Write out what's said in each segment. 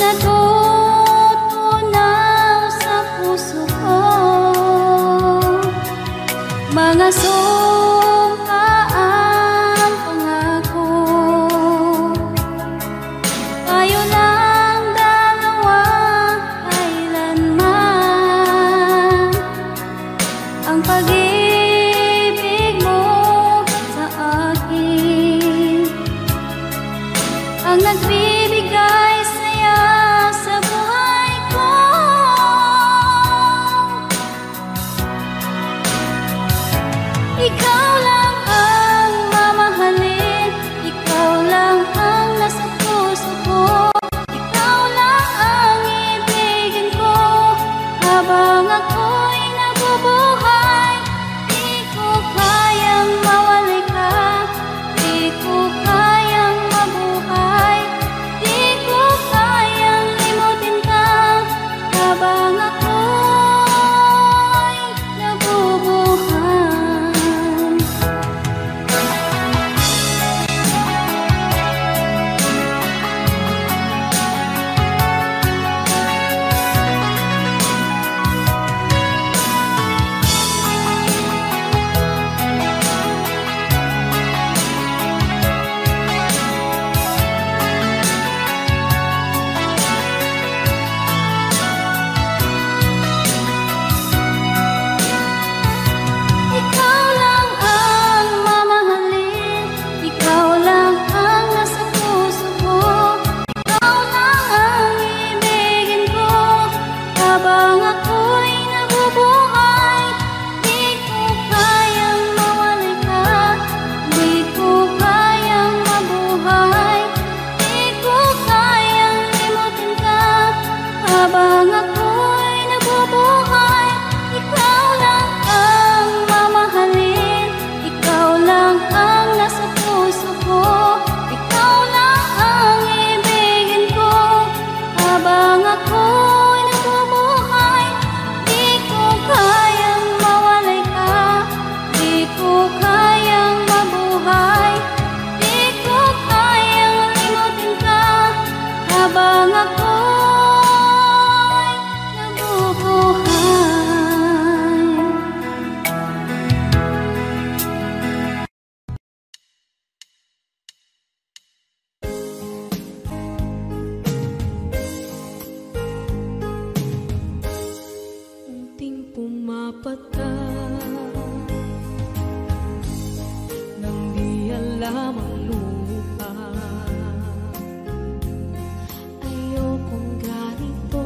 natutunaw sa puso ko, mga sumkaang pangako. Tayo lang dalawa kailanman, ang pag-ibig mo sa akin ang nagbibigay saya sa buhay ko. Ikaw lang ang mamahalin, ikaw lang ang nasa puso ko, ikaw lang ang ibigin ko habang ako'y nabubuhay. Di ko kayang mawalay ka, di ko kayang mabuhay, di ko kayang limutin ka habang ako'y nabubuhay. Ikaw lang ang mamahalin, ikaw lang ang nasa puso ko, ikaw lang ang ibigin ko habang ako'y nabubuhay. Di ko kayang mawalay ka, di ko kayang mabuhay, di ko kayang limutin ka habang ako'y nabubuhay. Ikaw lang ang mamahalin, ikaw lang ang nasa puso ko, ikaw lang ang ibigin ko habang ako'y nabubuhay. Di ko kayang mawalay ka, di ko kayang mabuhay, di ko kayang limutin ka habang ako'y nabubuhay. Unting pumapata nang di alam ang lupa. Ayokong ganito,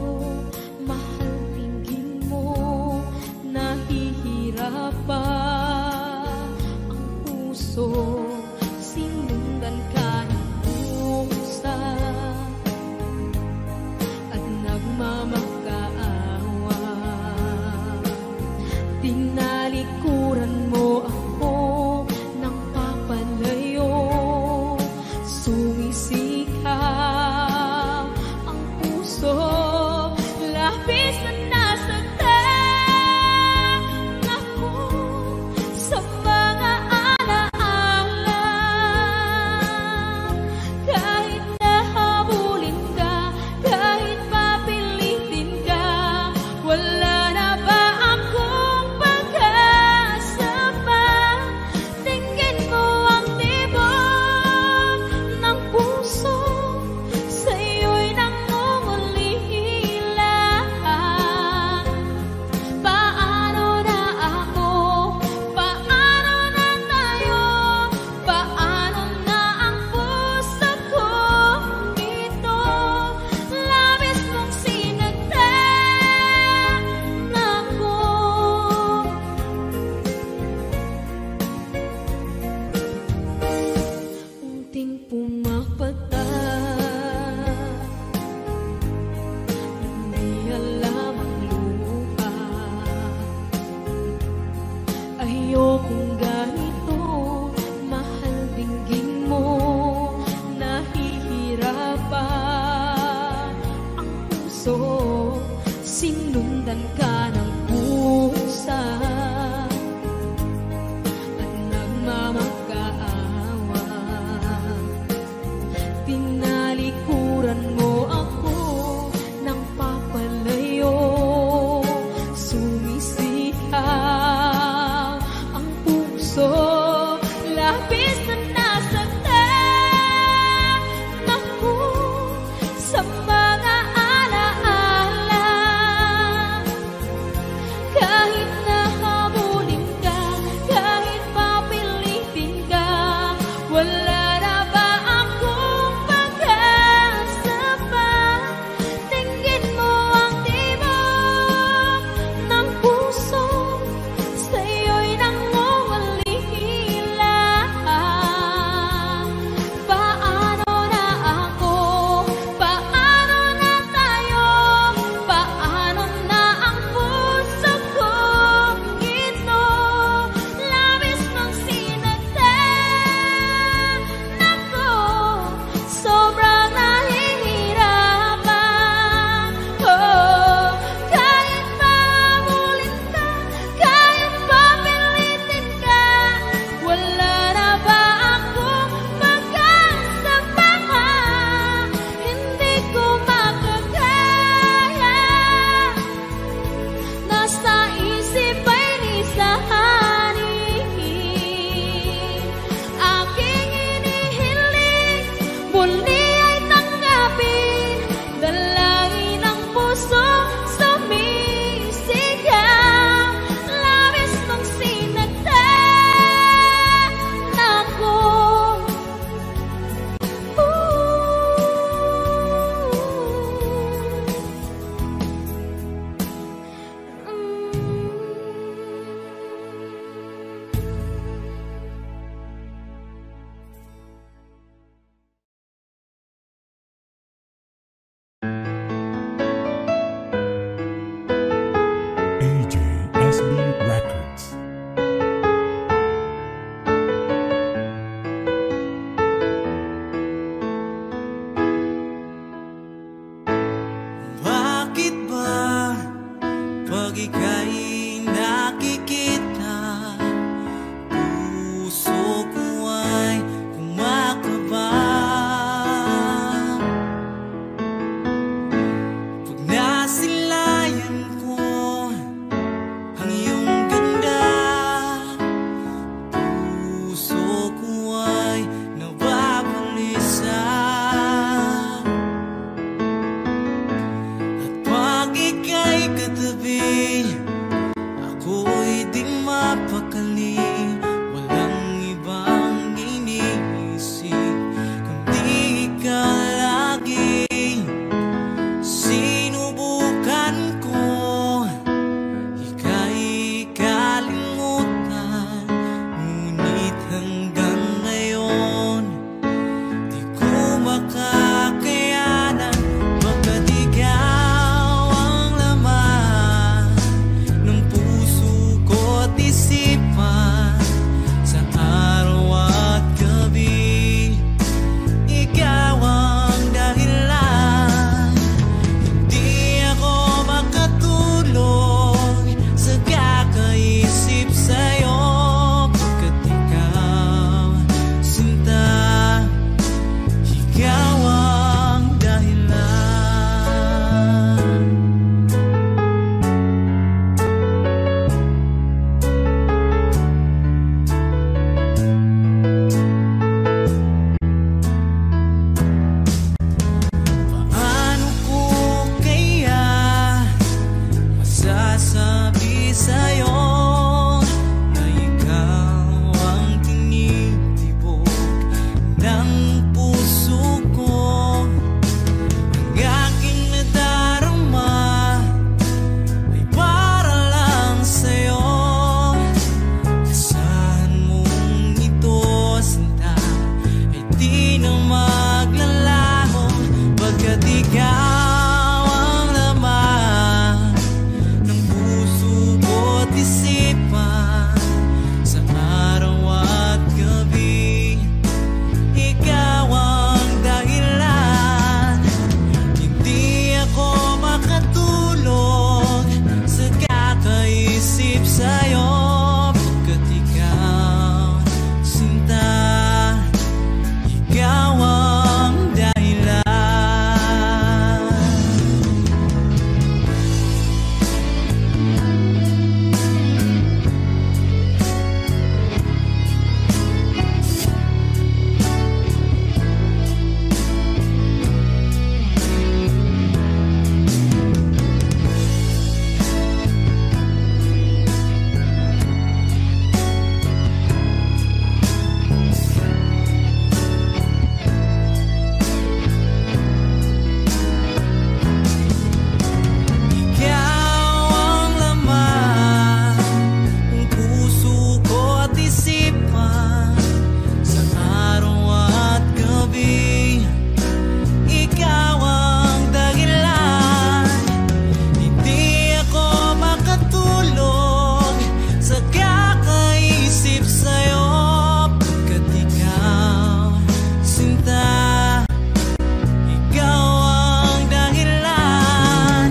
mahal tingin mo, nahihirapan ang puso. Sinundan ka ng pusa at nagmamakaawa. Tinalikuran mo ako ng papalayo, sumisikap ang puso. Labis na nasaktan ako sa mga alaala. Kahit nahabulin ka, kahit papilitin ka, wala na ba akong pag-asa pa? Tingin mo ang tibok ng puso, sa'yo'y nangungulila. Paano na ako? Paano na tayo? Paano na ang puso ko ito? Labis mong sinagdan ako. Unting pumapata, hindi alam ang lupa. Ayokong ganito, mahal dinggin mo, nahihirapan ang puso. Sinundan ka ng pusa at nagmamakaawa. Tinalikuran mo ako ika'y nakikita, puso ko ay kumakaba. Pag nasilayan ko ang iyong ganda, puso ko ay nababalisa. At pag ika'y katabi, ako'y di mapakali. Walang ibang iniisip kundi ikaw lagi. Sinubukan ko ika'y kalimutan, ngunit hanggang ngayon di ko makakayanan. Baga't ikaw ang laman ng puso ko't isipan, sa araw at gabi ikaw ang dahilan. Hindi ako makatulog sa kakaisip sa'yo, pagkat ikaw, sinta, ikaw ang dahilan. Paano ko kaya masasabi sa'yo na ikaw ang tinitibok ng puso ko? Ang aking nadarama ay para lang sa'yo. Asahan mong ito, sinta, ay di na maglalaho, pagkat ikaw ang laman ng puso ko't isipan, sa araw at gabi ikaw ang dahilan. Hindi ako makatulog sa kakaisip sa'yo, pagkat ikaw, sinta, ikaw ang dahilan. Ikaw ang laman ng puso ko't isipan, sa araw at gabi ikaw ang dahilan. Hindi ako makatulog sa kakaisip sa'yo, pagkat ikaw, sinta, ikaw ang dahilan.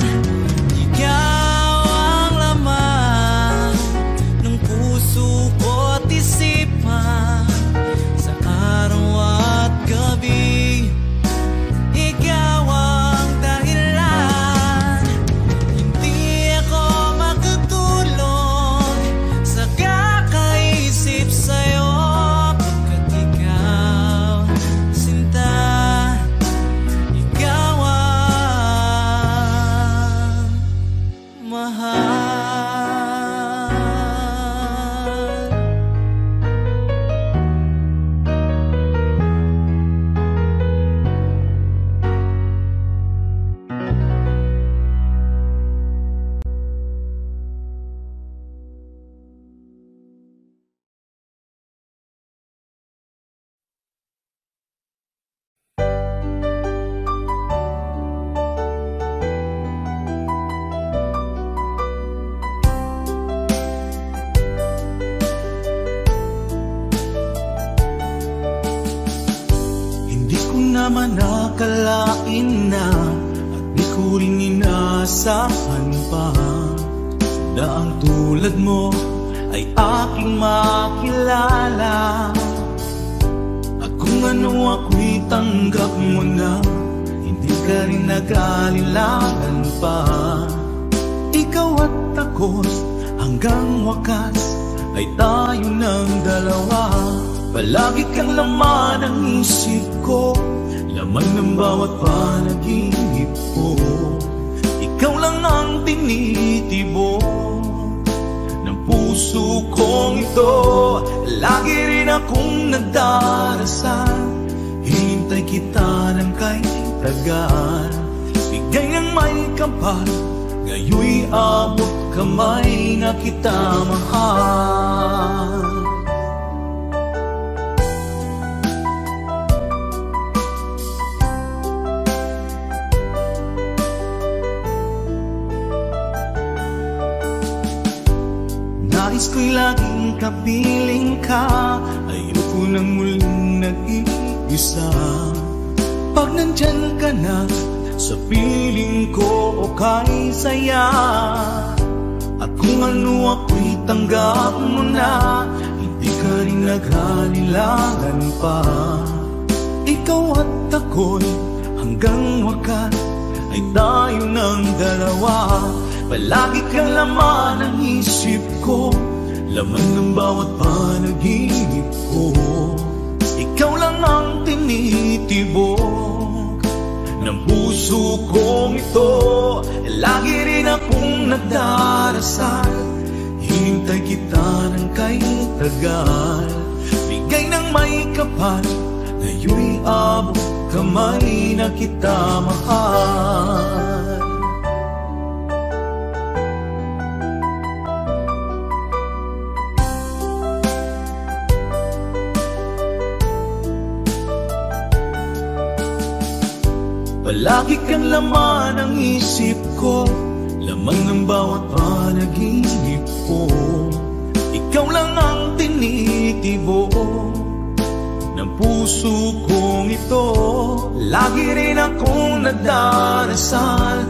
Ikaw ang laman ng puso ko't isipan, sa araw at gabi ikaw ang dahilan. Hindi ako makatulog sa kakaisip sa'yo, pagkat ikaw, sinta, ikaw ang mahal. naman akalain na at di ko rin inaasahan pa na ang tulad mo ay aking makilala. At kung ano ako'y tanggap mo na, hindi ka rin nag-aalilangan pa. Ikaw at ako hanggang wakas ay tayo ng dalawa. Palagi kang laman ng isip ko, laman ng bawat panaginip ko. Ikaw lang ang tinitibok ng puso kong ito. Lagi rin akong nagdarasal, hinintay kita ng kay tagal. Bigay ng may kapal, ngayoy abot kamay na kita mahal. Nais ko'y laging kapiling ka, ayoko nang muling nag-iisa. Pag nandyan ka na, sa piling ko okay saya. At kung ano ako'y tanggap mo na, hindi ka rin nag-aalilangan pa. Ikaw at ako'y hanggang wakas ay tayo ng dalawa. Palagi kang laman ng isip ko, laman ng bawat panaginip ko. Ikaw lang ang tinitibok ng puso kong ito. Lagi rin akong nagdarasal, hinintay kita ng kay tagal. Bigay ng may kapal, ngayoy abot kamay na kita mahal. Palagi kang laman ng isip ko, laman ng bawat panaginip ko. Ikaw lang ang tinitibok ng puso kong ito. Lagi rin akong nagdarasal,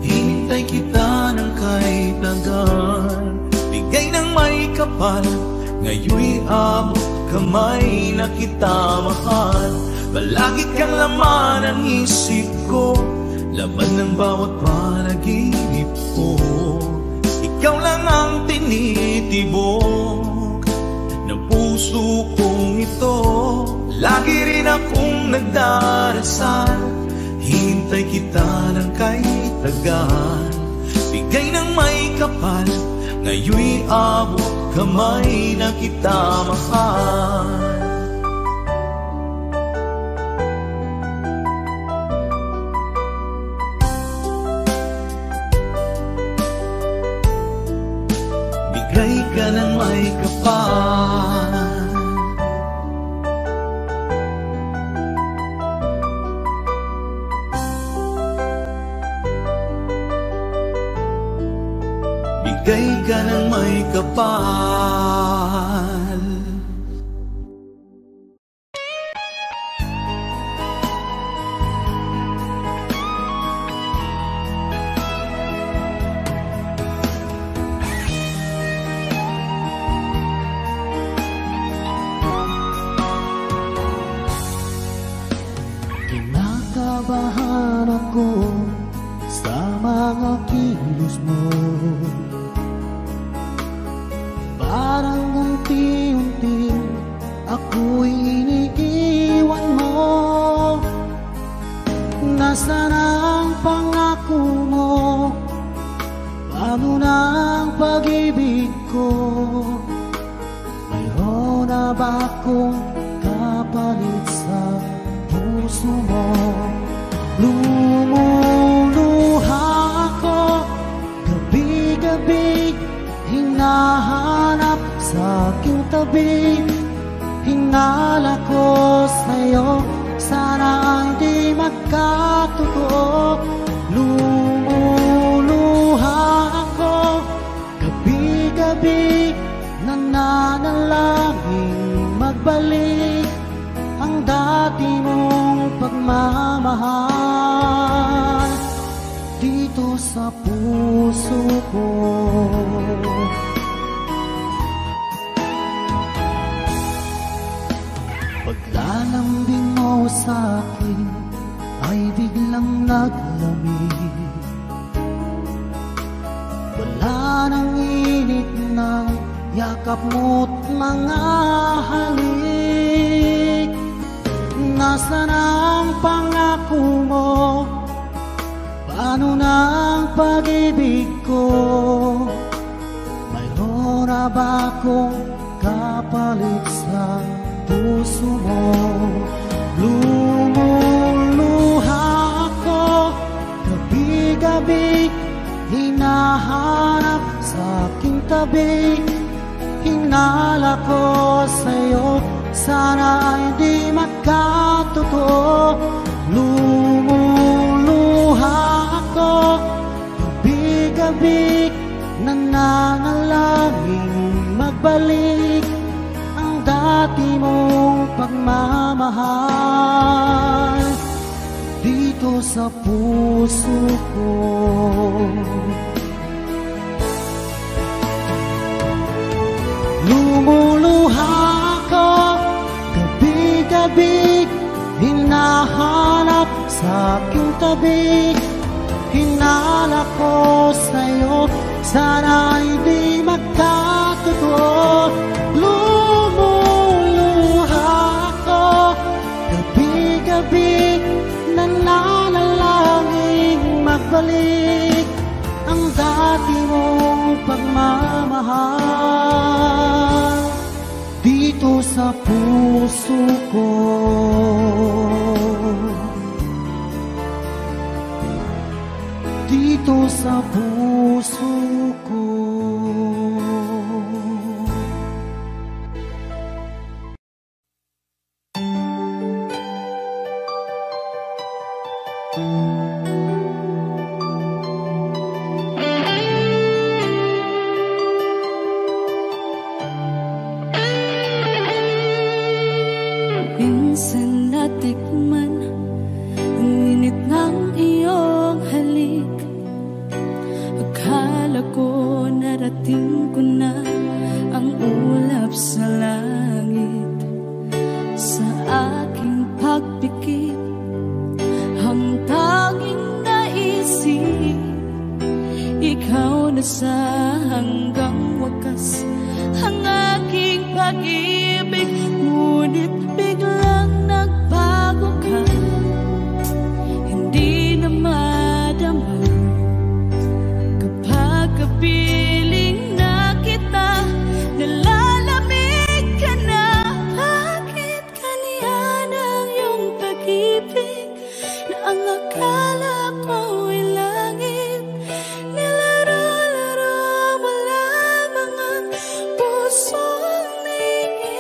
hinintay kita ng kay tagal. Bigay ng may kapal, ngayoy abot kamay na kita mahal. Palagi kang laman ng isip ko, laman ng bawat panaginip ko. Ikaw lang ang tinitibok ng puso kong ito. Lagi rin akong nagdarasal, hintay kita ng kay tagal. Bigay ng may kapal, ngayoy abot kamay na kita mahal. Bigay ka ng may kapal, bigay ka ng may kapal. Kinakabahan ako sa mga kilos mo, parang unti-unti ako'y iniiwan mo. Nasaan ang pangako mo? Paano na ang pag-ibig ko? Mayroon na ba akong kapalit sa puso mo? Lumuluha ako gabi-gabi, hinahanap sa aking tabi. Hinala ko sa'yo, sana hindi magkatotoo. Lumuluha ako gabi-gabi, nananalangin magbalik ang dati mong pagmamahal. dito sa puso ko. Paglalambing mo sa akin ay biglang naglamig. Wala nang init ng yakap mo't mga halik. Nasaan ang pangako mo? Paano na ang pag-ibig ko? Mayroon na ba akong kapalit sa puso mo? Lumuluha ako gabi-gabi, hinahanap sa aking tabi. Hinala ko sa'yo, sana ay di magkatotoo. Lumuluha ako gabi-gabi, nananalangin magbalik ang dati mong pagmamahal dito sa puso ko. Lumuluha ako gabi-gabi, hinahanap sa aking tabi. Hinala ko sa'yo, sana ay di magkatotoo. Lumuluha ako gabi-gabi, nananalangin magbalik ang dati mong pagmamahal dito sa puso ko. Dito sa puso ko. Minsan natikman ang init ng iyong halik. Akala ko narating ko na ang ulap sa langit. Sa aking pagpikit, ang tanging naisip, ikaw na sa hanggang wakas ang aking pag-ibig. Ngunit biglang nagbago ka, hindi na madama. Kapag kapiling na kita, nalalamig ka na. Bakit ganyan ang iyong pag-ibig, na ang akala ko ay langit? Nilaro-laro mo lamang ang pusong ningin.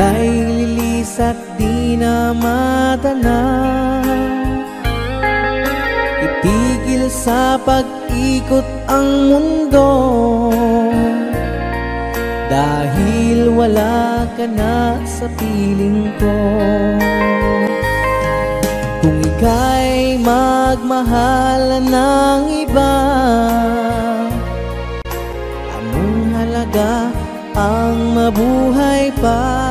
Ika'y lilis at di na madana, itigil sa pag-ikot ang mundo, dahil wala ka na sa piling ko. Kung ika'y magmahal ng iba, anong halaga ang mabuhay pa?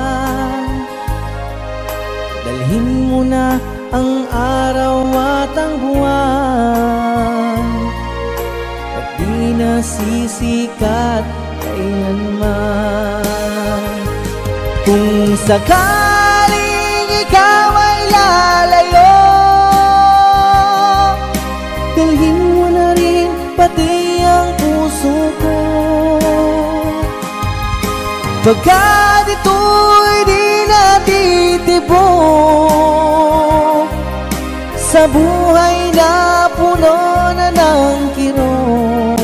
Dalhin mo na ang araw at ang buwan, at di na sisikat kailanman. Kung sakaling ikaw ay lalayo, dalhin mo na rin pati ang puso ko, pagkat ito'y di natitibok sa buhay na puno na ng kirot.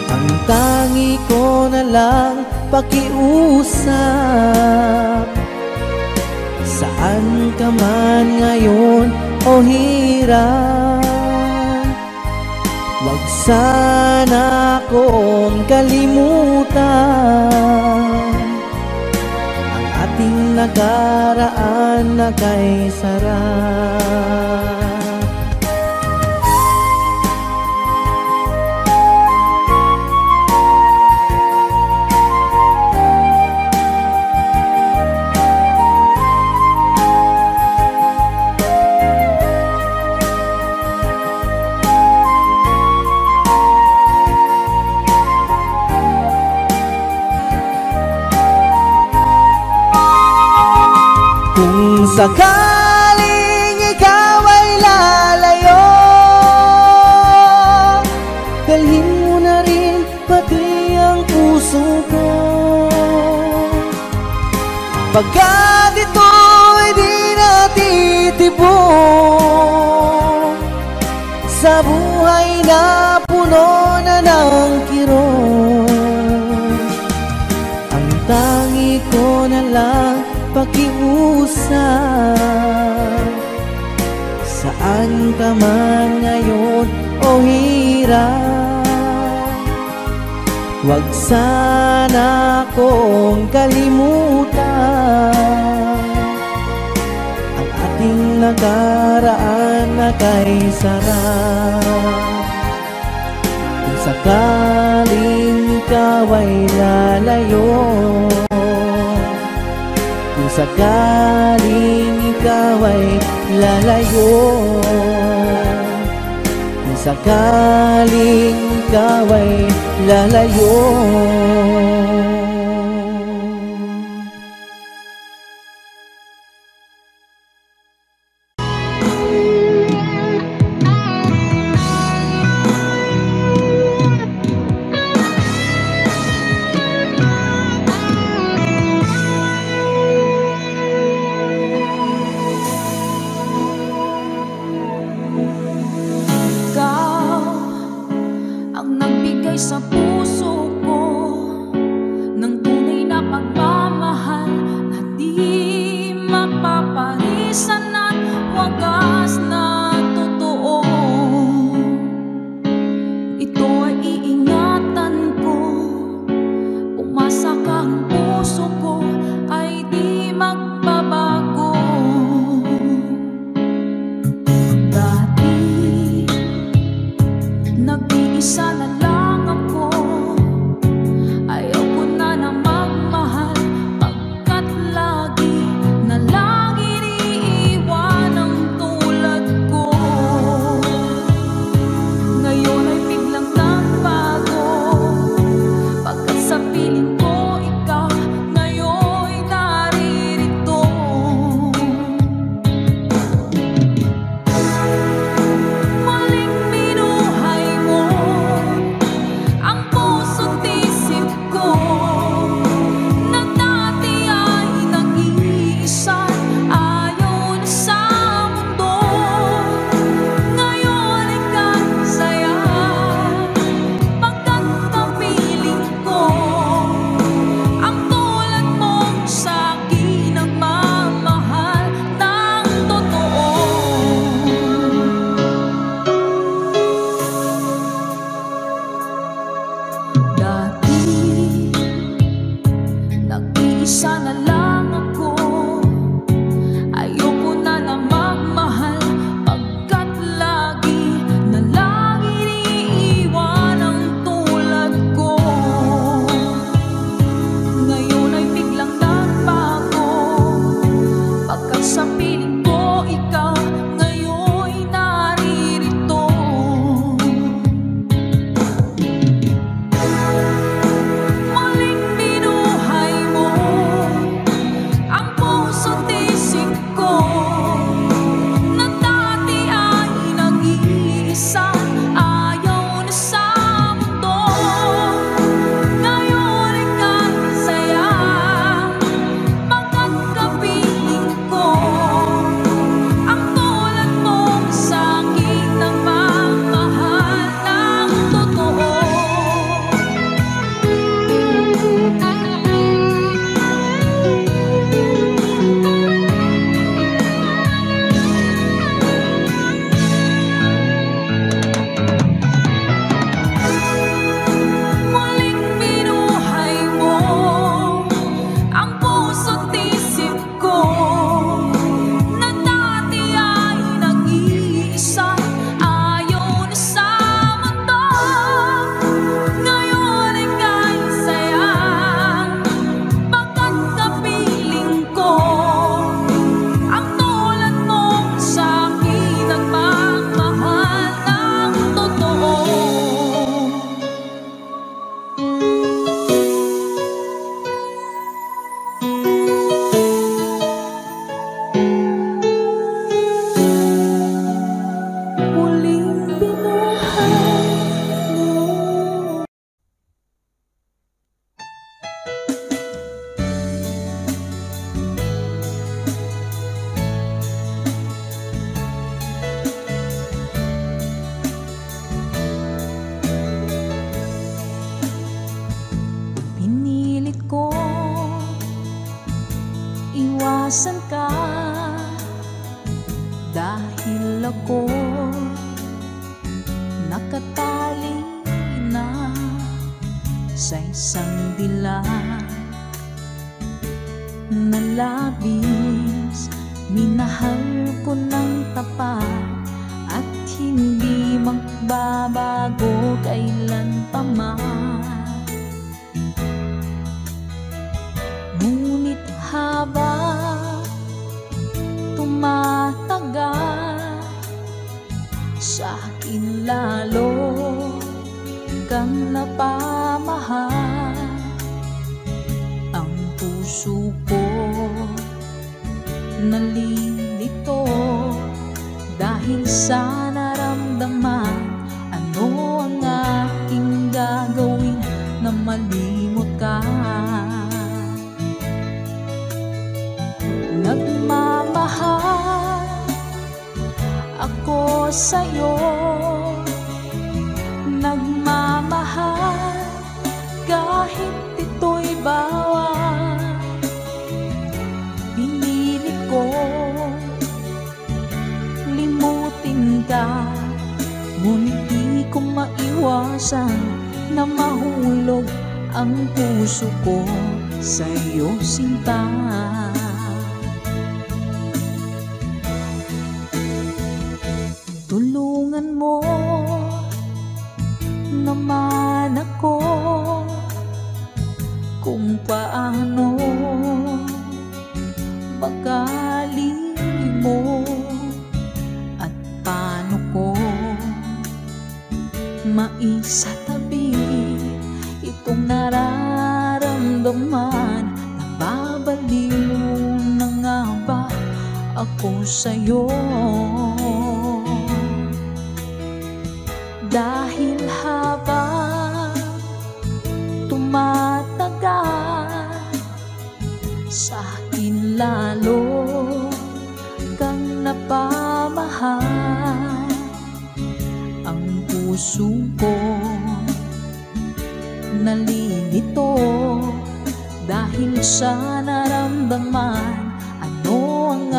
Ang tangi ko na lang pakiusap, saan ka man ngayon o hirap, wag sana akong kalimutan ang ating nakaraan na kay sarap. Kung sakaling ikaw ay lalayo, dalhin mo na rin pati ang puso ko, pagkat ito'y di natitibok sa buhay na puno na ng kirot. Ang tangi ko na lang pakiusap, saan ka man ngayon o hirap, wag sana akong kalimutan ang ating nakaraan na kay sarap. Kung sakaling ikaw ay lalayo, kung sakaling ikaw ay lalayo, kung sakaling ikaw ay lalayo, Ikaw ang nagbigay sa puso ko nasan ka? Dahil ako nakatali na sa isang dilag na labis. Minahal ko ng tapat at hindi magbabago kailan pa man. Ngunit habang tumatagal, sa akin lalo kang napamahal. Ang puso ko nalilito dahil sa naramdaman. Ano ang aking gagawin na malimot ka? Nagmamahal ako sa'yo, nagmamahal kahit ito'y bawal. Pinilit ko limutin ka, ngunit di ko maiwasan na mahulog ang puso ko sa'yo, sinta. Tulungan mo naman ako kung paano magalin mo at paano ko maisatabi itong nararamdaman. Nababaliw na nga ba ako sa'yo? Dahil habang tumatagal, sa akin lalo kang napamahal. Ang puso ko nalilito dahil sa naramdaman. Ano ang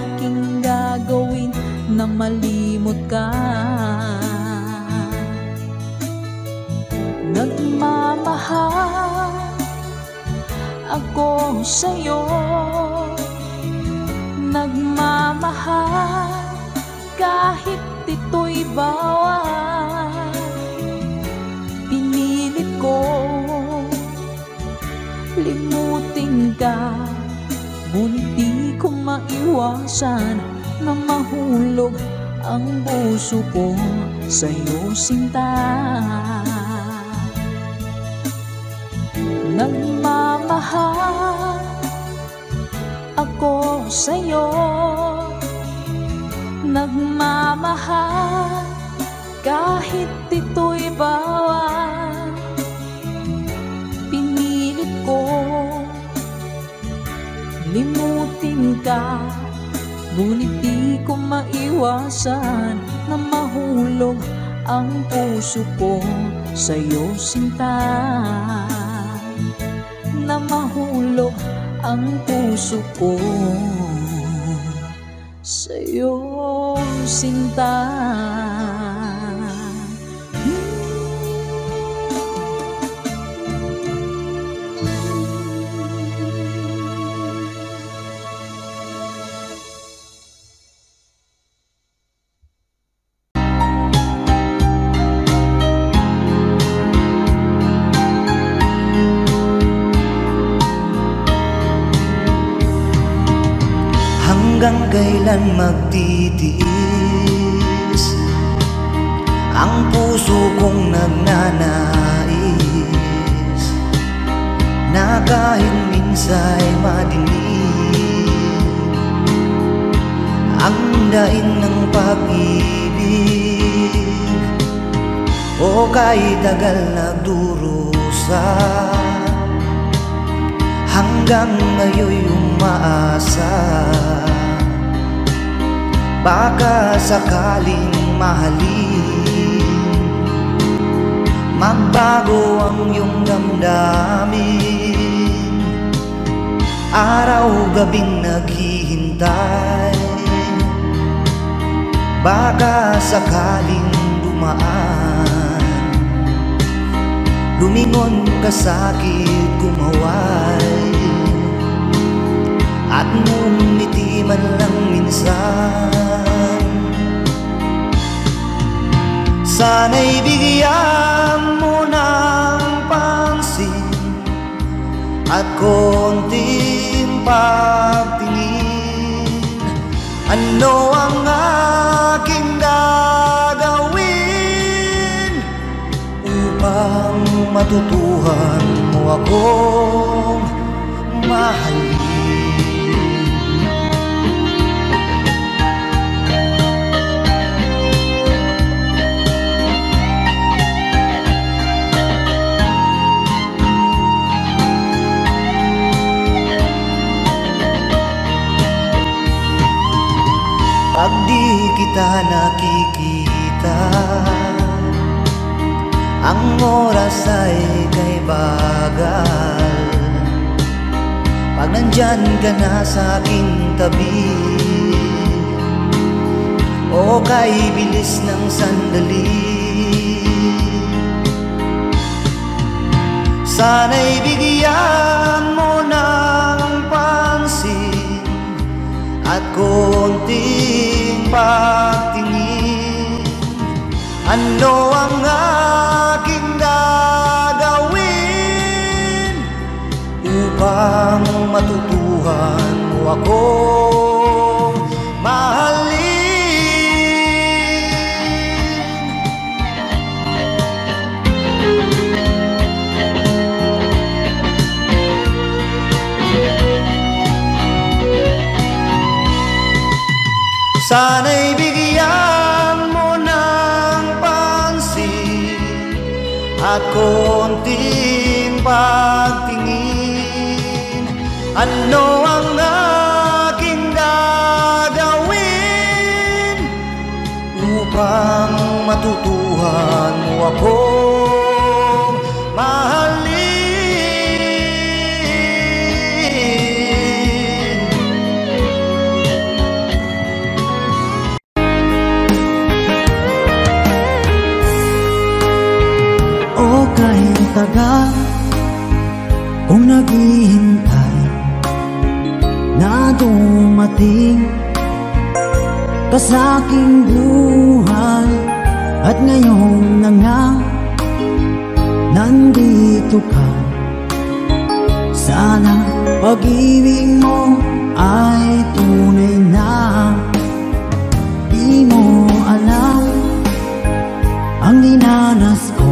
aking gagawin na malimot ka? Nagmamahal ako sa'yo, nagmamahal kahit ito'y bawal. Pinilit ko limutin ka, ngunit di ko maiwasan na mahulog ang puso ko sa'yo, sinta. Nagmamahal ako sa'yo, nagmamahal kahit ito'y bawal. Pinilit ko limutin ka, ngunit di ko maiwasan na mahulog ang puso ko sa'yo, sinta. Na mahulog ang puso ko sa'yo, sinta. Hanggang kailan magtitiis ang puso kong nagnanais na kahit minsa'y madilim ang daing ng pag-ibig, o kahit tagal nagdurusa, hanggang ngayon'y umaasa. Baka sakaling mahalin, magbago ang iyong damdamin Araw-gabing naghihintay, baka sakaling dumaan, lumingon ka sa'kin kumaway, at ngumiti man lang minsan. Sana'y bigyan mo ng pansin at konting pagtingin. Ano ang aking gagawin upang matutuhan mo akong mahalin? Pag di kita nakikita, ang oras ay kay bagal. Pag nandyan ka na sa aking tabi, o kay bilis ng sandali, sana'y bigyan mo ng pansin at konting pagtingin. Ano ang aking gagawin upang matutuhan mo akong mahalin? Sana'y bigyan mo ng pansin at konting pagtingin. Ano ang aking gagawin upang matutuhan mo akong mahalin? Kahit tagal kung naghihintay na dumating ka sa aking buhay, at ngayon na nga nandito ka. Sana pag-ibig mo ay tunay na. Di mo alam ang dinanas ko,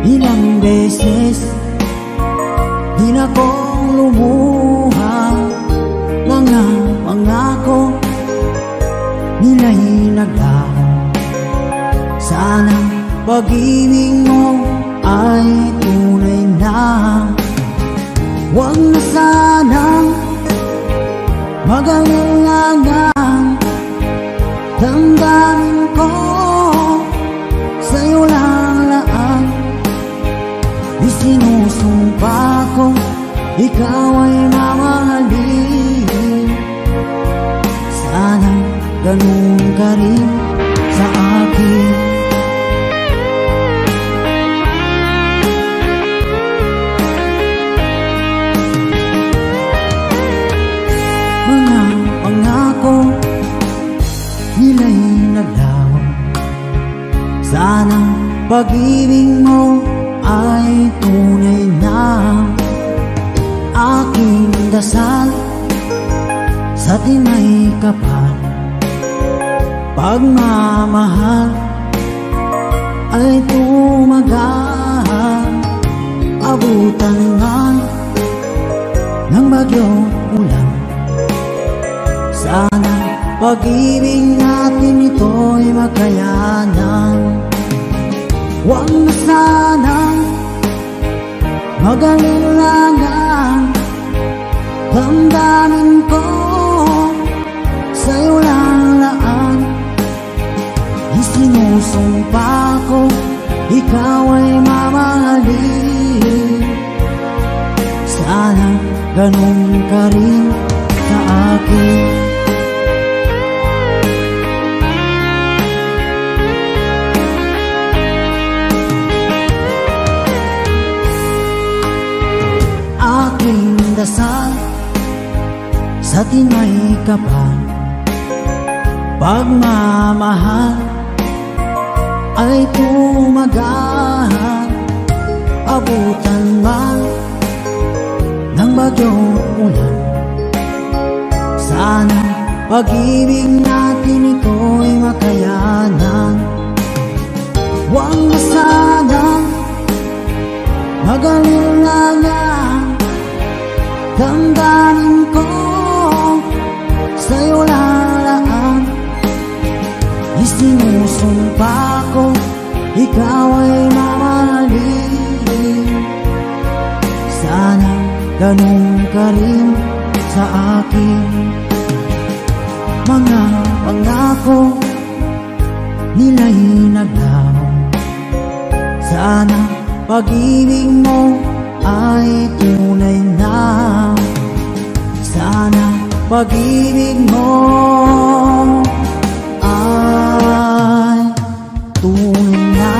ilang beses di na kong lumuha. Mga pangako nila'y naglaho. Sana pag-ibig mo ay tunay na. Huwag na sanang mag-alangan, damdamin ko sa'yo lang laan. Isinusumpa ko, ikaw ay mamahalin. Sana ganun ka rin sa akin. Mga pangako nila'y naglaho. Sana pag-ibig mo ay tunay na. Aking dasal sa tinay kapal, pagmamahal ay tumagal. Abutan nga ng bagyong ulan. Sana pag-ibig natin ito'y makayanan. Huwag na sanang mag-alinlangan, damdamin ko sa'yo lang laan. Isinusumpa ko, ikaw ay mamahalin. Sana ganun ka rin sa akin. Aking dasal sa tinay kapal, pagmamahal ay tumagal. Abutan man ng bagyong ulan, sana pag-ibig natin ito'y makayanan. Huwag na sanang magalinlangan, damdamin ko sa'yo lalaan. Isinusumpa ko, ikaw ay mamahalin. Sana ganun ka rin sa akin. Mga pangako nila'y naglaho, sana pag-ibig mo ay tunay na. Sana pag-ibig mo ay tunay na.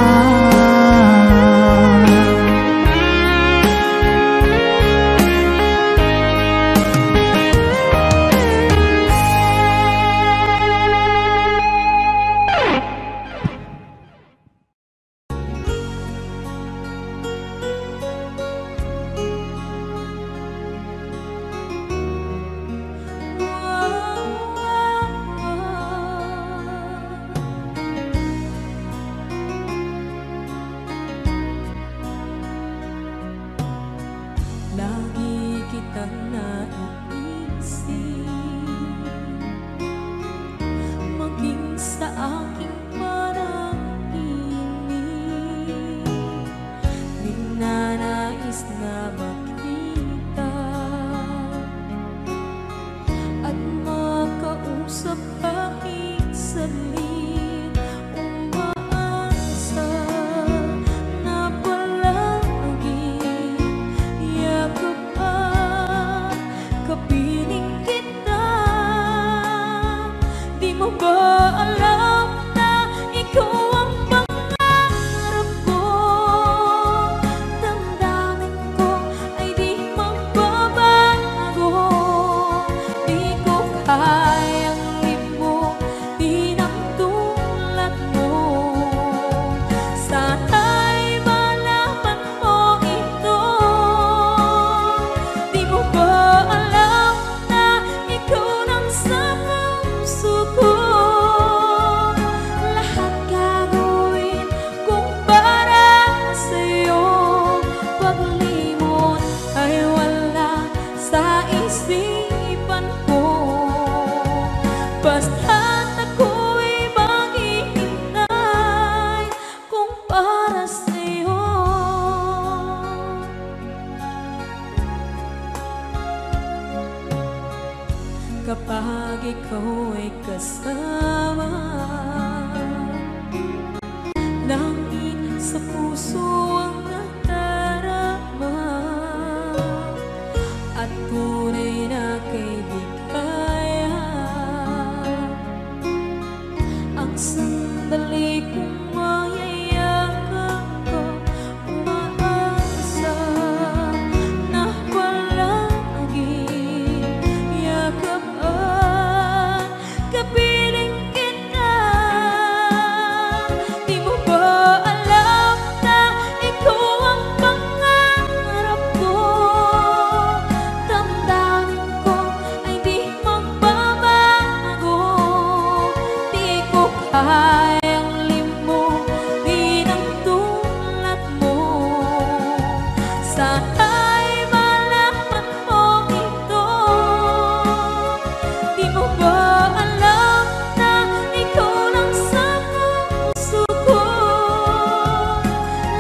Kapag ikaw ay kasama, langit sa puso ang nadarama, at tunay na kaibigan. Ang sandali kong mayayakap ko, umaasa na palagi yakap kapiling kita. Di mo ba alam na ikaw ang pangarap ko? Damdamin ko ay di magbabago. Di ko kayang limutin ang tulad mo. Sana'y malaman mo ito. Di mo ba alam na ikaw lang sa puso ko?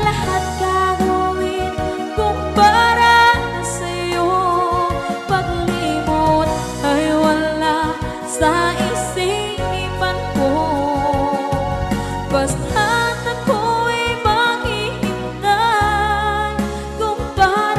Lahat gagawin kung para sa'yo. Paglimot ay wala sa isipan ko. Basta't ako'y maghihintay kung para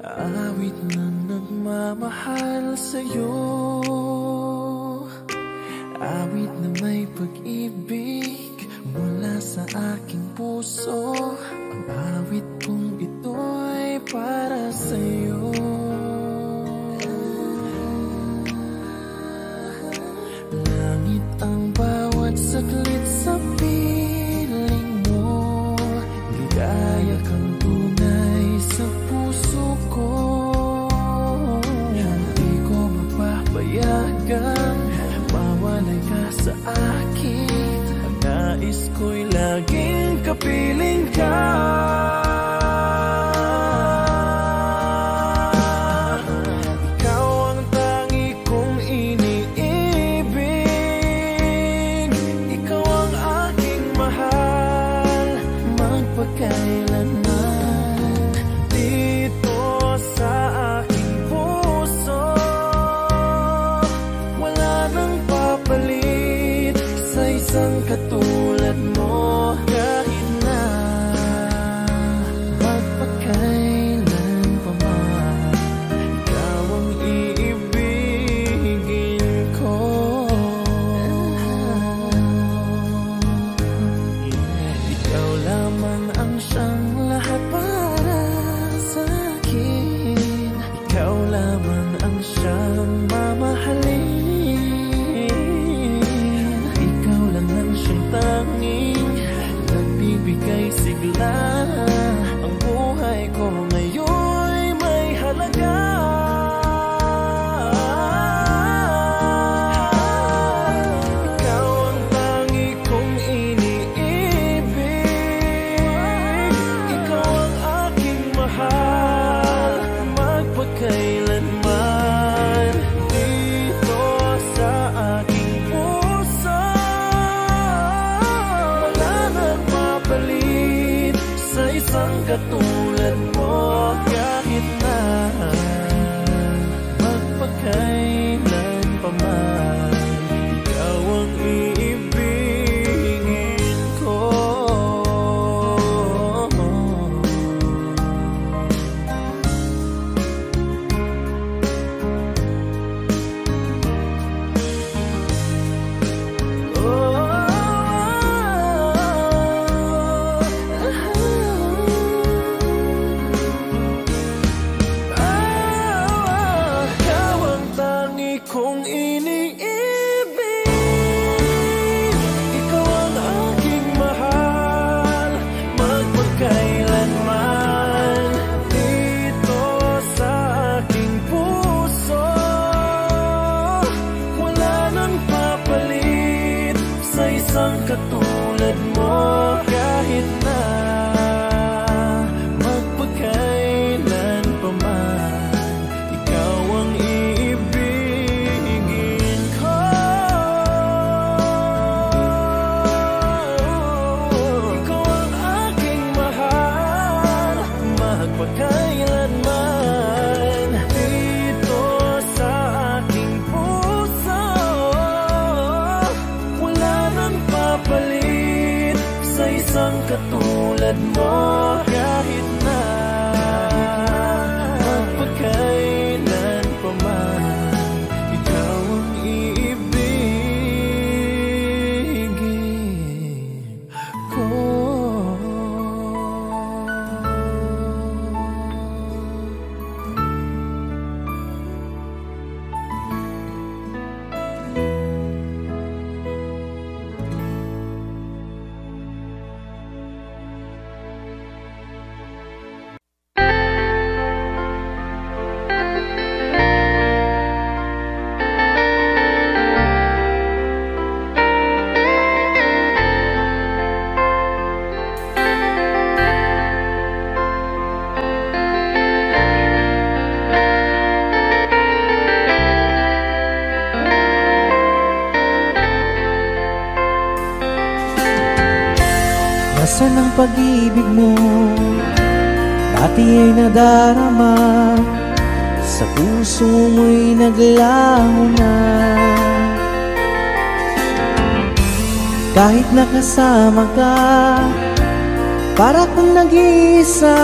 awit na nagmamahal sa'yo, awit na may pag-ibig mula sa aking puso. Ang awit kong ito'y para sa'yo. Langit ang bawat saglit sa piling mo, ligaya kang tunay sa puso ko. Hindi ko mapapayagan mawalay ka sa akin. Ang nais ko'y laging kapiling ka. Ikaw ang tangi kong iniibig, ikaw ang aking mahal magpakailanman. Dito sa aking puso wala nang papalit sa isang katulad mo. Kahit na magpakailan pa man, ikaw ang iibigin ko. Ikaw lamang ang siyang lahat para sa akin. Ikaw lamang ang siyang mamahalin. Ikaw lang ang siyang tanging nagbibigay sigla. Ang buhay ko ngayon'y may halaga. Ikaw ang tangi kong iniibig, ikaw ang aking mahal magpakailanman. Dito sa aking puso wala nang mapalit sa isang katulad mo. Kahit na magpakailan pa man, ikaw ang iibigin ko. Ikaw ang tangi kong iniibig, ikaw ang aking mahal magpakailanman. Dito sa aking puso wala nang papalit sa isang katulad mo. Kahit na magpakailan pa man, ikaw ang iibigin ko. Ikaw ang aking mahal magpakailanman. Dito sa aking puso wala nang papalit sa isang katulad mo. Kahit na magpakailan pa man, ikaw ang iibigin ko. Nasaan ang pag-ibig mo? Dati ay nadarama, sa puso mo'y naglaho na. Kahit nakasama ka, para kang nag-iisa,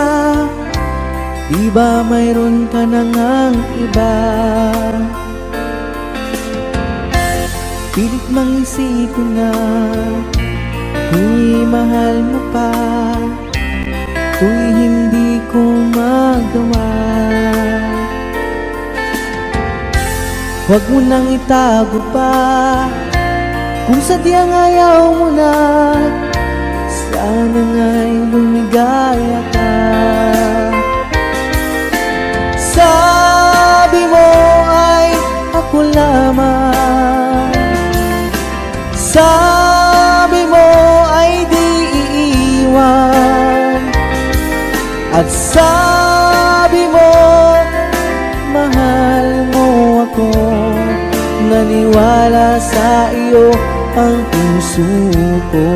Di ba mayroon ka na ngang iba? Pilit mang isipin na kung mahal mo pa, to'y hindi ko magawa. Huwag mo nang itago pa, kung sadyang ayaw mo na, sana nga'y lumigaya ka. Sabi mo ay ako lamang, sabi mo ay di iiwan, at sabi mo mahal mo ako. Naniwala sa iyo ang puso ko.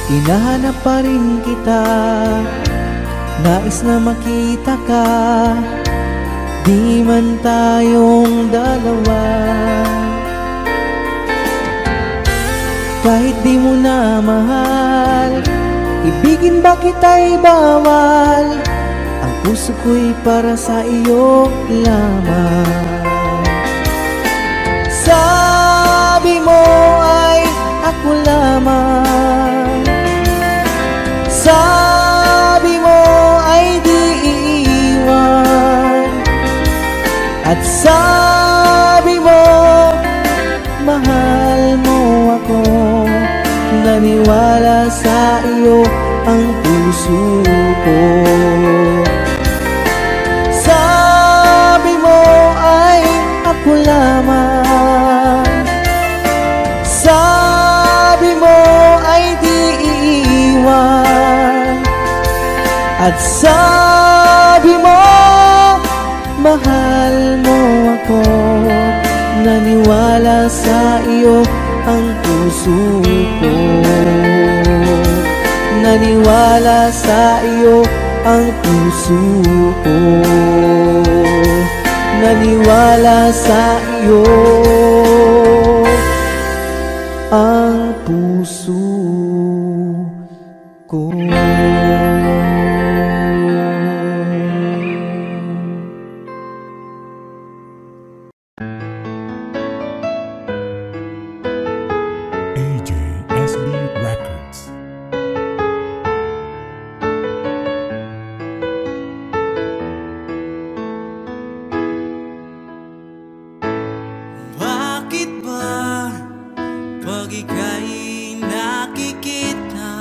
Hinahanap pa rin kita, nais na makita ka, di man tayong dalawa. Kahit di mo na mahal, ibigin ba kita'y bawal? Ang puso ko'y para sa iyo lamang. Sabi mo ay ako lamang, sabi mo ay di iiwan, at sabi mo mahal mo ako. Naniwala sa iyo ang puso ko. Sabi mo ay ako lamang, sabi mo ay di iiwan, at sabi mo mahal mo ako. Naniwala sa iyo ang puso ko. Naniwala sa iyo ang puso ko. Naniwala sa iyo ang puso ko. AJSB Records. Bakit ba pag ika'y nakikita,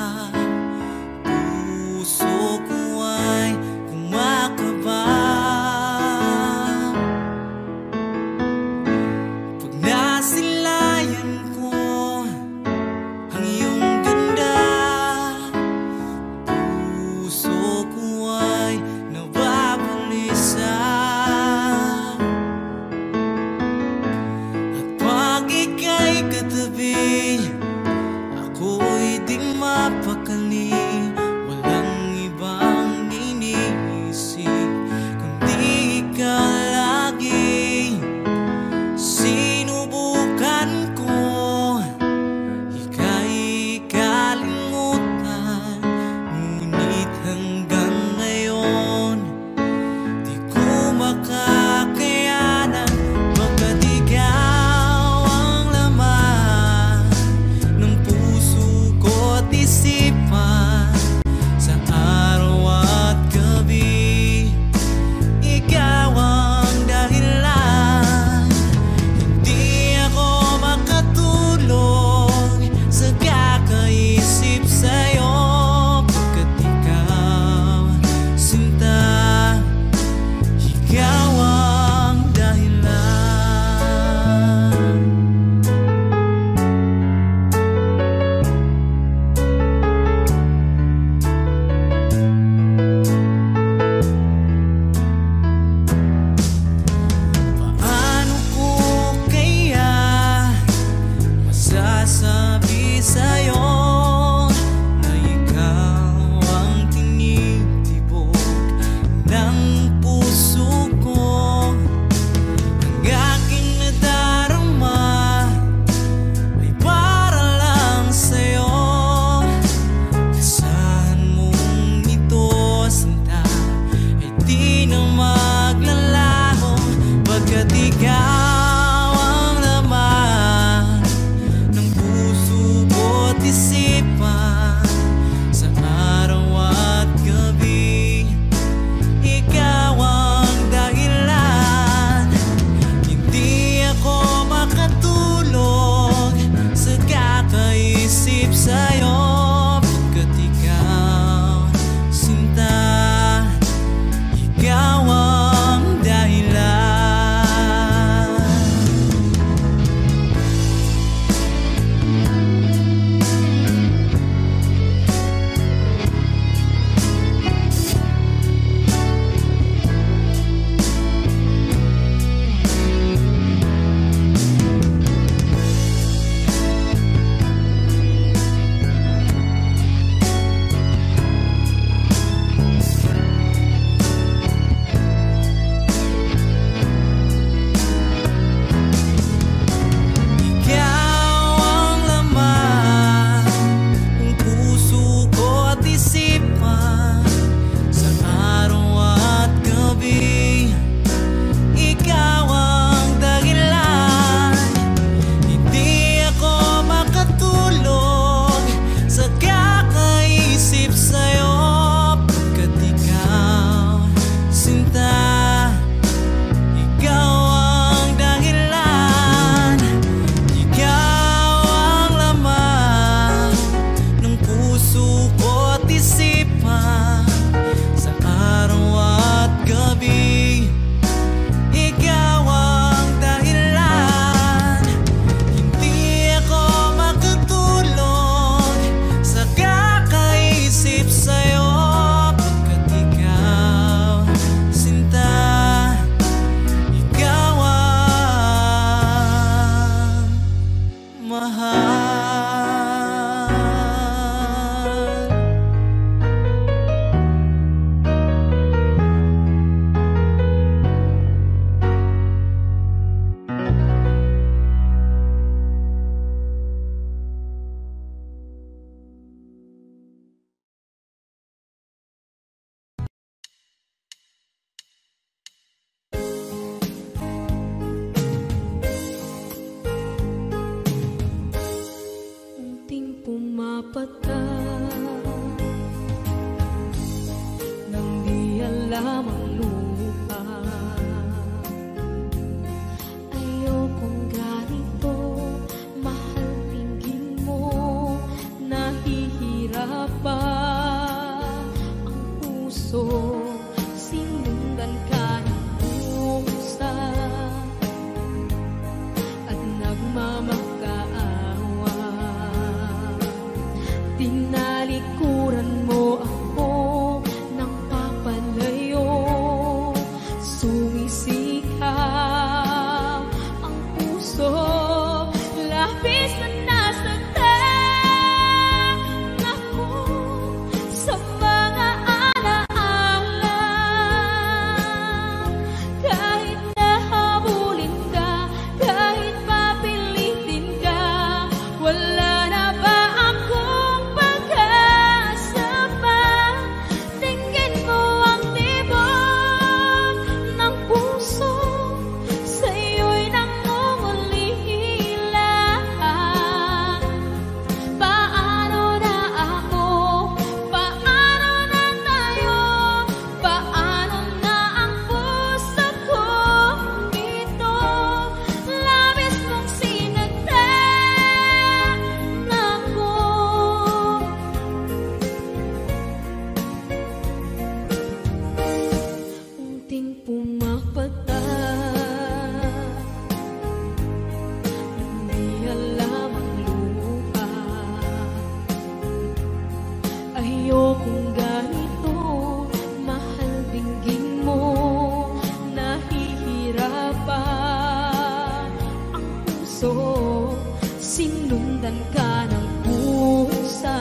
Pinalitan ka ng pusa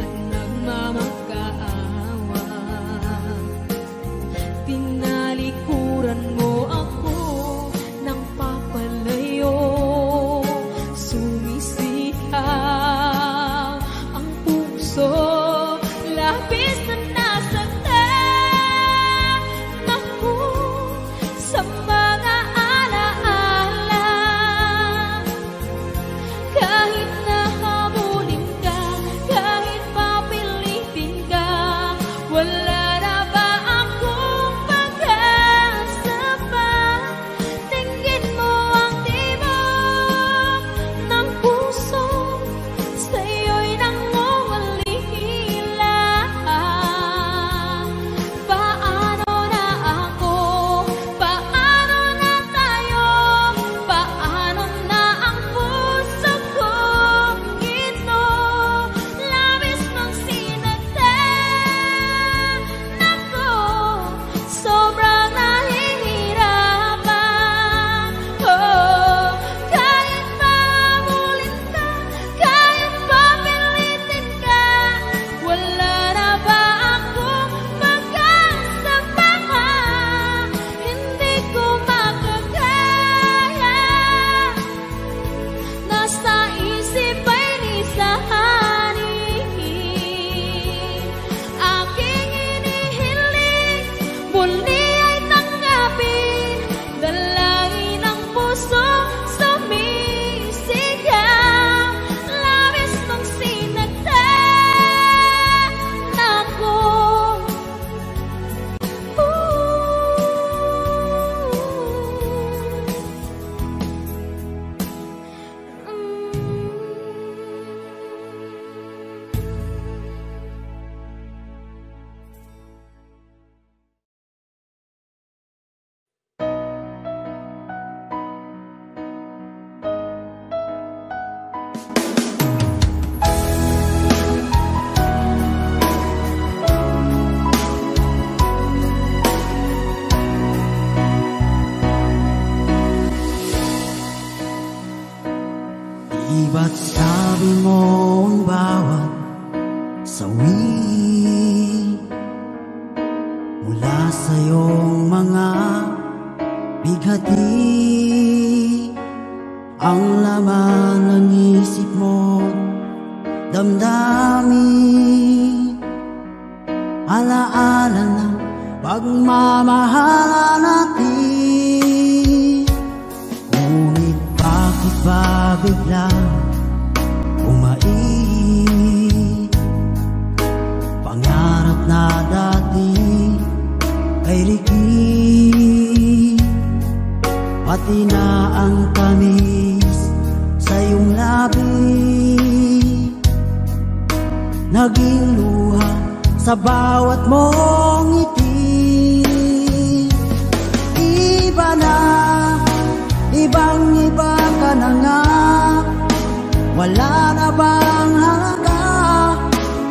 at nagmamakaawa. Tinalikuran mo ako ng papalayo. Sumisihaw ang puso, labis na nasaktan ako sa mga alaala. Kahit nahabulin ka, kahit papilitin ka, wala na ba akong pag-asa pa? Tingin mo ang tibok ng puso, sa'yo'y nangungalila. Paano na ako? Paano na tayo? Paano na ang puso kong ito? Labis mong sinaktan ako, sobrang nahihirapan. Oh, kahit mahabulin ka, kahit papilitin ka, wala na ba akong pag-asa pa? Hindi ko makakaya. Nasa isip ay nisahanin. Aking inihiling, muli ay tanggapin. Dalangin ng puso, sumisigaw. Labis mong sinaktan ako. Di ba't sabi mo ang bawat sawi mula sa iyong mga bighati, ang laman ng isip mo, damdamin, alaala ng pagmamahala natin. Ngunit bakit ba biglang umait? Pangarap na dati ay likid, pati na ang tamis sa iyong labi, naging luha sa bawat mong ngiti. Iba na, ibang-iba ka na nga, wala na bang halaga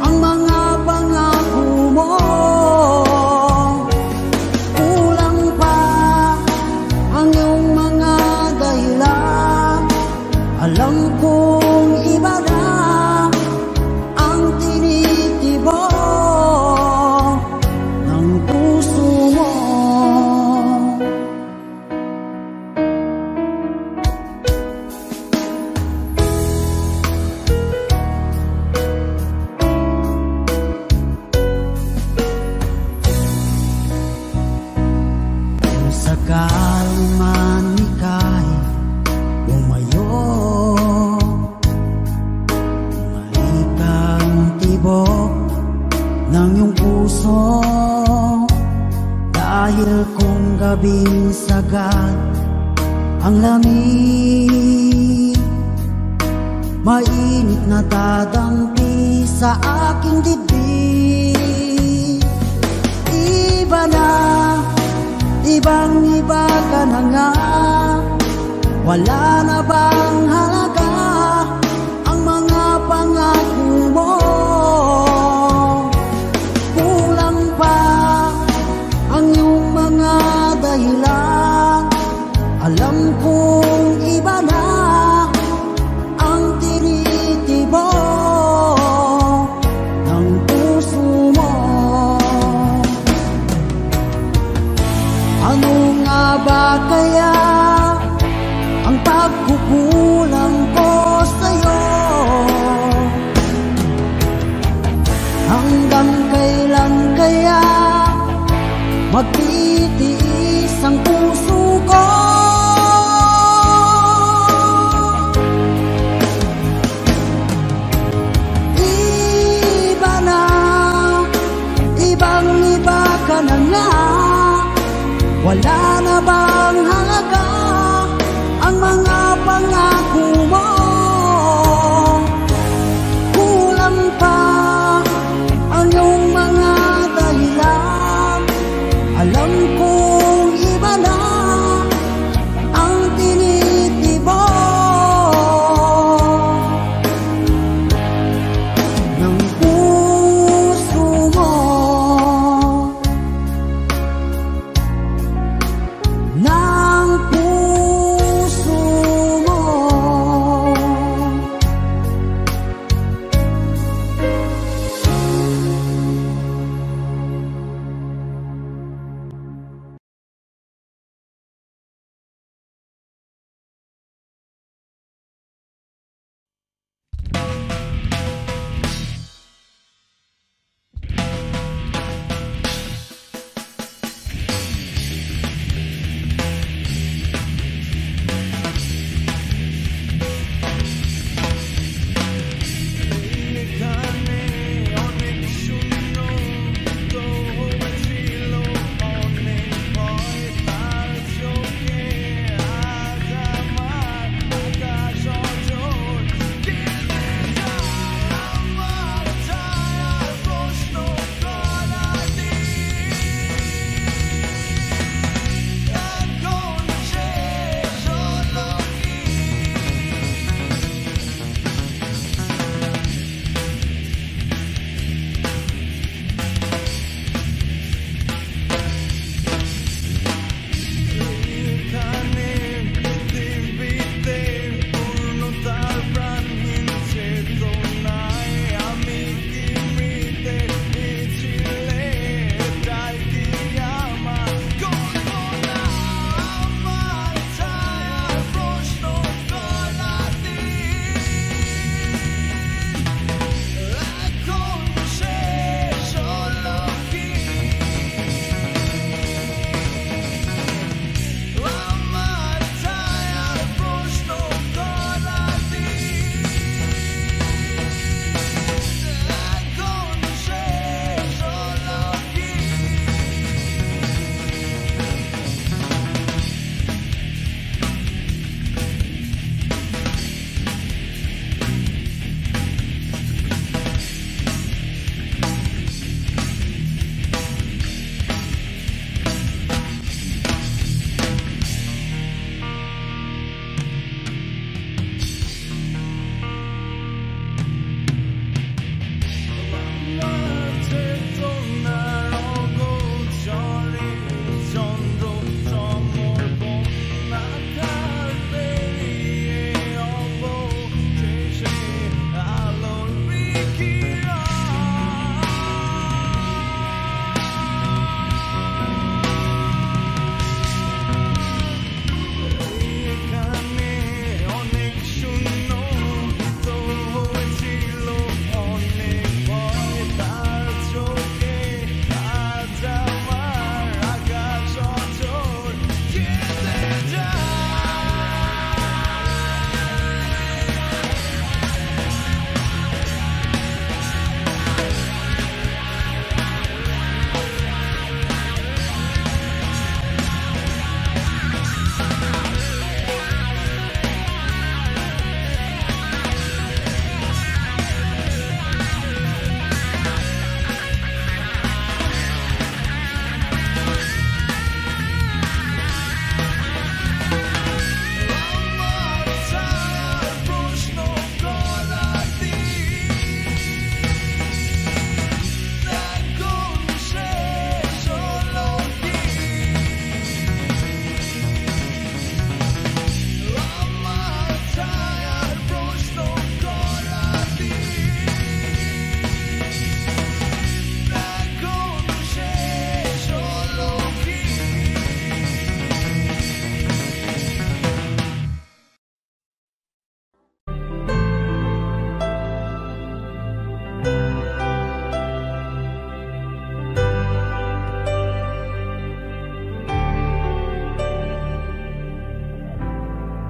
ang mga pangako mo? Kulang pa ang iyong mga dahilan, alam kong iba na ang tinitibok ng puso mo. Sakaling man ika'y umayo, may kang tibok ng iyong puso, dahil kung gabing sagad ang lamig, mainit na dadampi sa aking dibdib. Iba na, ibang-iba ka na nga, wala na bang halaga ang mga pangako mo? Kulang pa ang iyong mga dahilan, alam kong iba na na bang halaga ang mga pangako mo? Kulang pa ang iyong mga dahilan. Alam kong iba na ang tinitibo ng puso mo. Ng puso mo.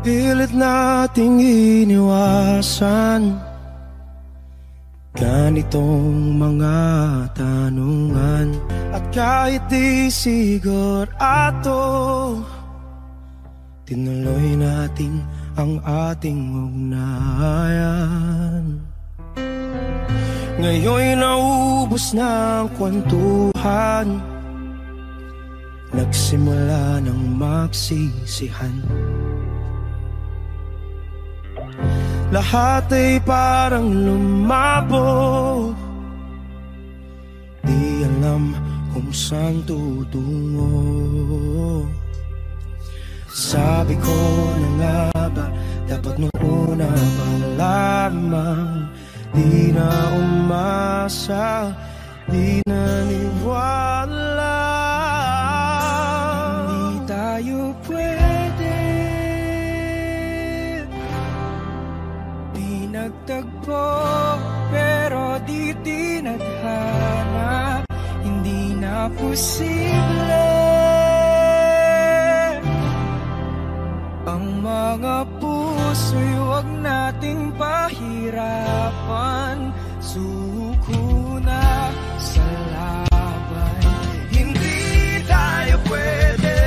Pilit nating iniwasan ganitong mga tanungan. At kahit di sigurado tinuloy natin ang ating ugnayan. Ngayon'y naubos na ang kwentuhan, nagsimula ng magsisihan. Lahat ay parang lumabo, di alam kung saan tutungo. Sabi ko na nga ba, dapat nung una pa lamang, di na umasa, di naniwala. Hindi tayo pwede, di nagtagpo, pero di tinadhana. Hindi na posible ang mga puso'y huwag nating pahirapan. Suko na sa laban, hindi tayo pwede.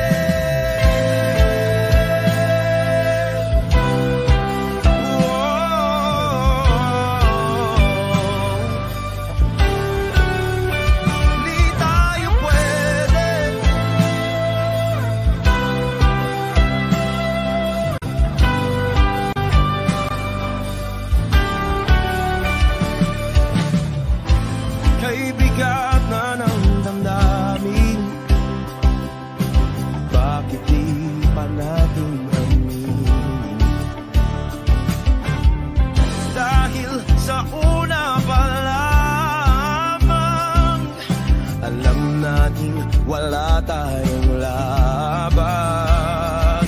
Wala tayong laban.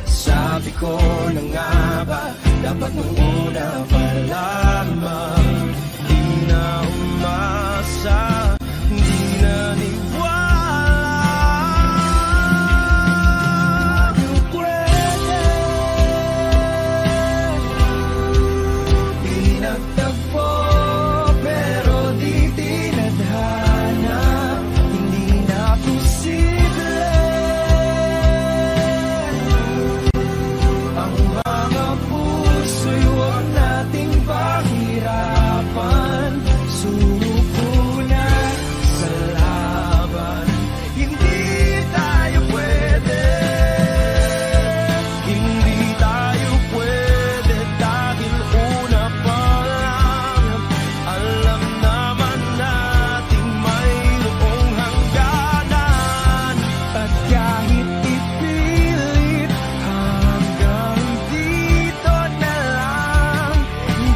Sabi ko na nga ba, dapat nung una pa lamang, di na umasa, di na niwala. You pwede, di nagtagpo, pero di tinadhana. Ang mga puso'y huwag nating pahirapan. Suko na sa laban, hindi tayo pwede. Hindi tayo pwede dahil una pa lang, alam naman nating mayroong hangganan. At kahit ipilit hanggang dito na lang,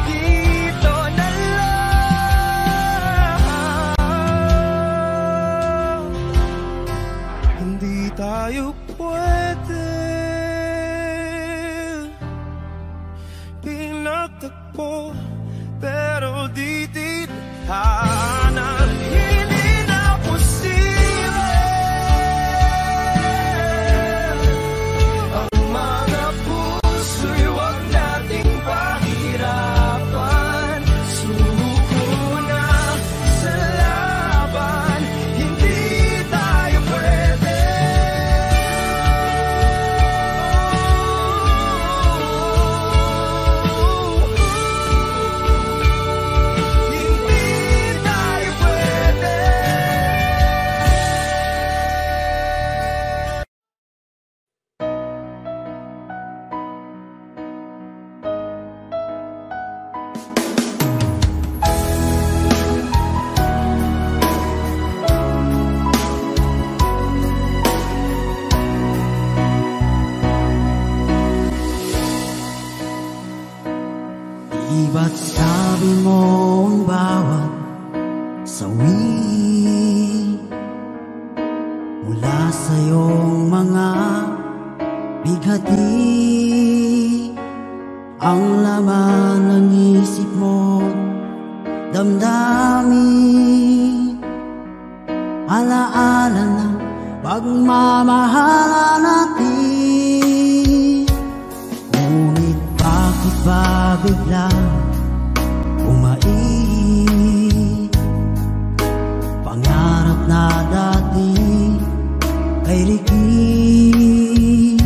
dito na lang, hindi tayo pwede. Pinagtagpo pero di tinadhana. Hindi na posible ang mga puso'y huwag nating pahirapan. Suko na sa laban, hindi tayo pwede. Hindi tayo pwede. Di ba't sabi mo ang bawat sawi mula sa iyong mga bighati, ang laman ng isip mo, damdamin, alaala ng pagmamahala natin. Ngunit bakit ba biglang umait? Pangarap na dati ay likid,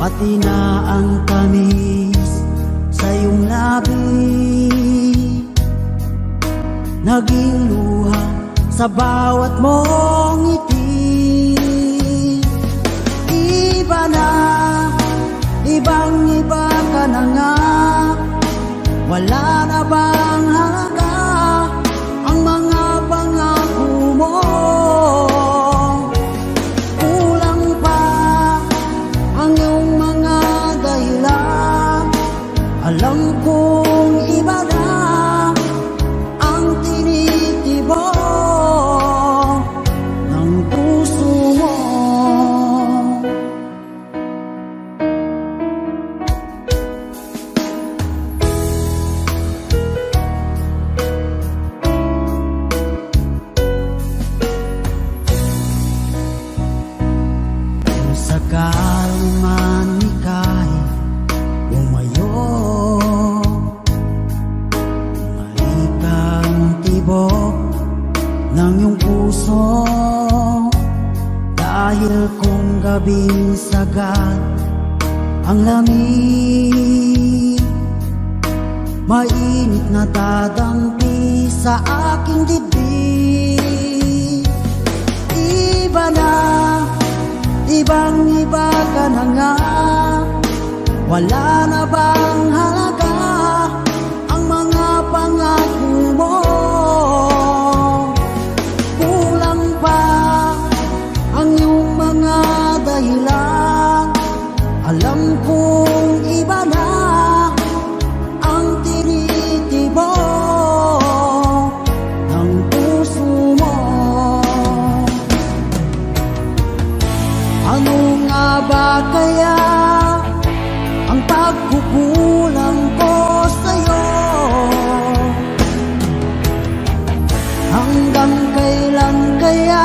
pati na ang tamis sa iyong labi, naging luha sa bawat mong ngiti. Iba na, ibang-iba ka na nga, wala na bang halaga ang mga pangako mo? Kulang pa ang iyong mga dahilan, alam kong iba na ang tinitibok ng puso mo. Sakali man ika'y lumayo, bumalik ang tibok ng iyong puso, dahil kung gabing sagad ang lamig, mainit na dadampi sa aking dibdib. Iba na, ibang-iba ka na nga, wala na bang halaga ang mga pangako mo? Kulang pa ang iyong mga dahilan, alam kong iba na ang tinitibok ng puso mo. Ano nga ba kaya ang pagkukulang ko sa'yo? Hanggang kailan kaya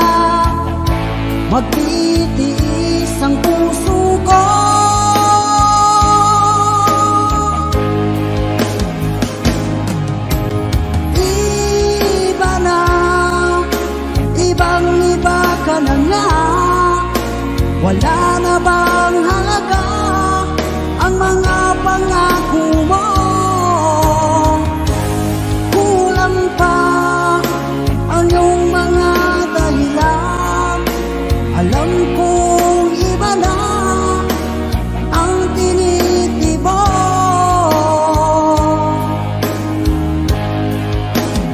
magtitiis ang puso ko? Iba na, ibang-iba ka na nga, wala na bang halaga ang mga pangako mo? Kulang pa ang iyong mga dahilan, alam kong iba na ang tinitibok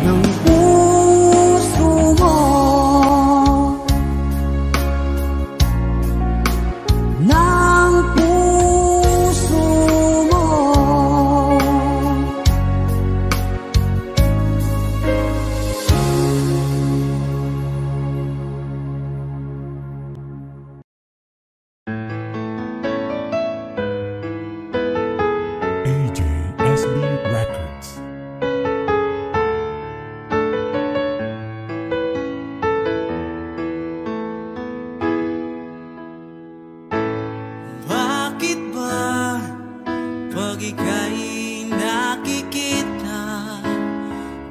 ng puso mo. Ng puso mo. AJSB Records. Bakit ba pag ika'y nakikita,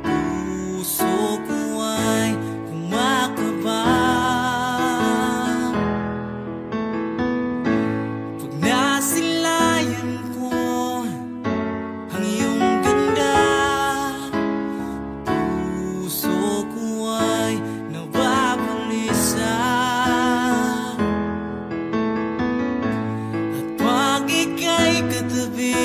puso ko ay kumakaba? Pag nasilayan ko ang iyong ganda, puso ko ay nababalisa. Pag ika'y katabi,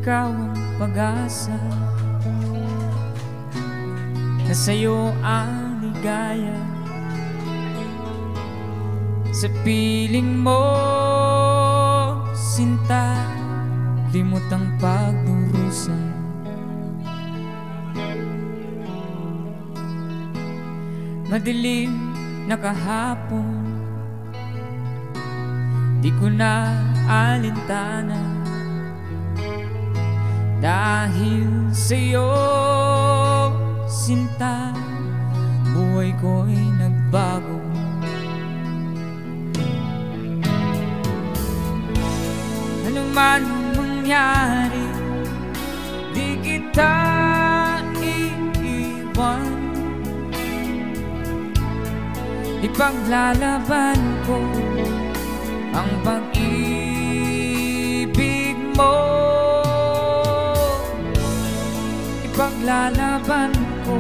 ikaw ang pag-asa, na sa'yo ang ligaya. Sa piling mo, sinta, limot ang pagdurusa. Madilim na kahapon, di ko na alintana, dahil sa'yo, sinta, buhay ko'y nagbago. Ano man mangyari, di kita iiwan. Ipaglalaban ko ang pag-ibig mo. Ipaglalaban ko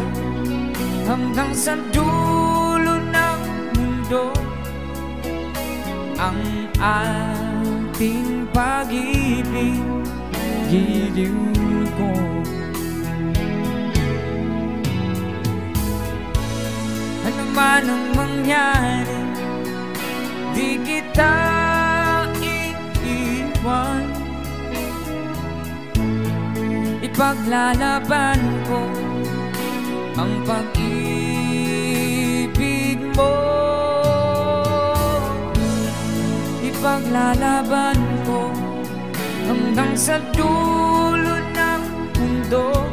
hanggang sa dulo ng mundo ang ating pag-ibig, giliw ko. Ano man ang mangyari, di kita iiwan. Ipaglalaban ko ang pag-ibig mo. Ipaglalaban ko hanggang sa dulo ng mundo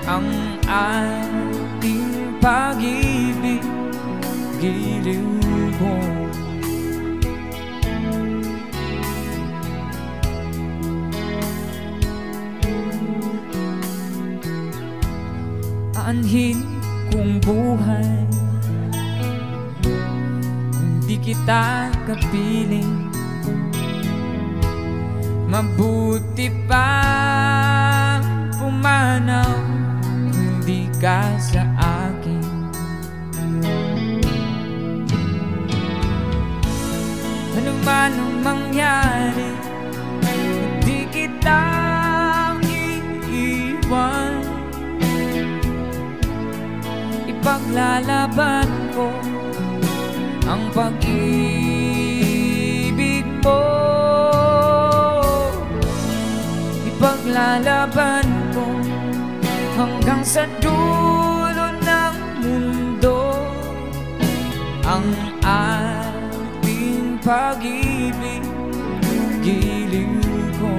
ang ating pag-ibig, giliw ko. Aanhin kong buhay kung di kita kapiling. Mabuti pa pumanaw kung di ka sa akin. Ano man ang mangyari, di kita iiwan. Ipaglalaban ko ang pag-ibig mo. Ipaglalaban ko hanggang sa dulo ng mundo ang ating pag-ibig, giliw ko.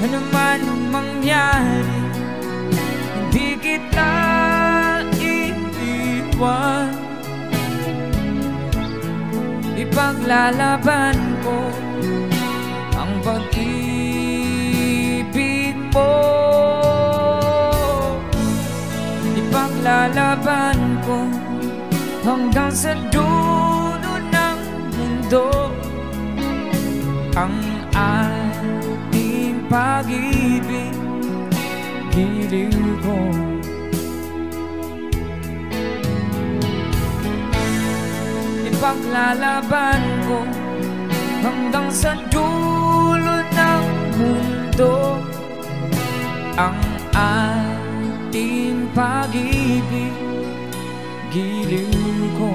Ano man ang mangyari, hindi kita iiwan. Ipaglalaban ko ang pag-ibig mo. Ipaglalaban ko hanggang sa dulo ng mundo ang ating pag-ibig, giliw ko. Ipaglalaban ko hanggang sa dulo ng mundo ang ating pag-ibig, giliw ko.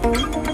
Thank you.